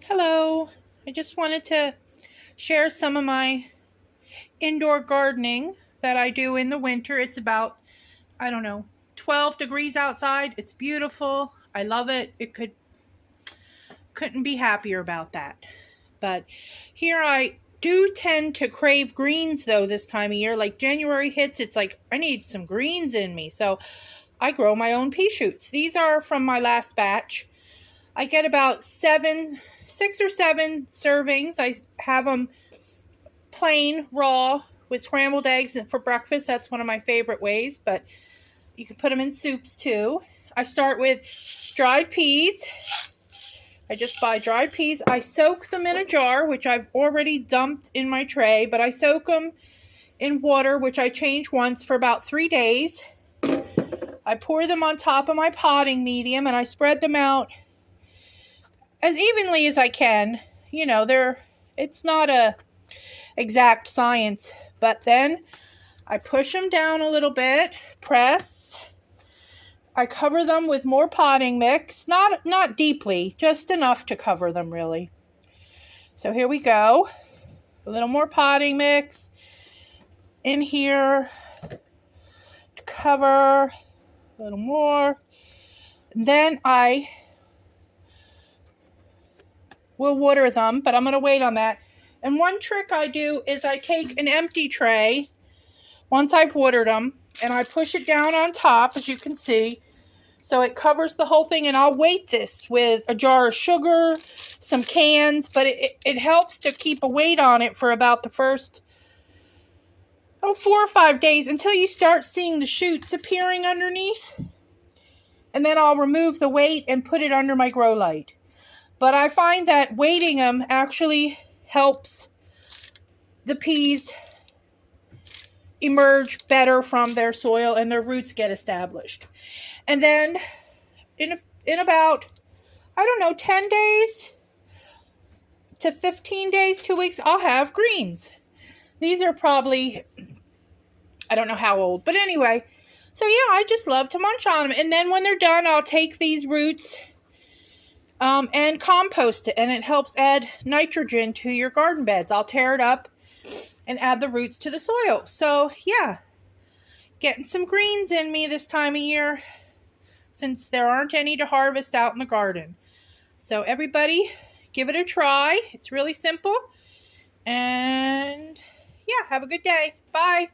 Hello, I just wanted to share some of my indoor gardening that I do in the winter. It's about, I don't know, 12 degrees outside. It's beautiful. I love it. Couldn't be happier about that. But here I do tend to crave greens though this time of year. Like January hits, it's like I need some greens in me. So I grow my own pea shoots. These are from my last batch. I get about 6 or 7 servings. I have them plain, raw, with scrambled eggs for breakfast. That's one of my favorite ways, but you can put them in soups too. I start with dried peas. I just buy dried peas. I soak them in a jar, which I've already dumped in my tray, but I soak them in water, which I change once, for about 3 days. I pour them on top of my potting medium, and I spread them out as evenly as I can. You know, it's not a exact science, but then I push them down a little bit, press. I cover them with more potting mix, not deeply, just enough to cover them really. So here we go. A little more potting mix in here to cover, a little more. Then I will water them, but I'm going to wait on that. And one trick I do is I take an empty tray, once I've watered them, and I push it down on top, as you can see, so it covers the whole thing. And I'll weight this with a jar of sugar, some cans, but it helps to keep a weight on it for about the first 4 or 5 days, until you start seeing the shoots appearing underneath. And then I'll remove the weight and put it under my grow light. But I find that weighting them actually helps the peas emerge better from their soil and their roots get established. And then in about, 10 days to 15 days, 2 weeks, I'll have greens. These are probably, I don't know how old, but anyway. So yeah, I just love to munch on them. And then when they're done, I'll take these roots and compost it, and it helps add nitrogen to your garden beds. I'll tear it up and add the roots to the soil. So yeah, getting some greens in me this time of year, since there aren't any to harvest out in the garden. So everybody, give it a try. It's really simple. And yeah, have a good day. Bye.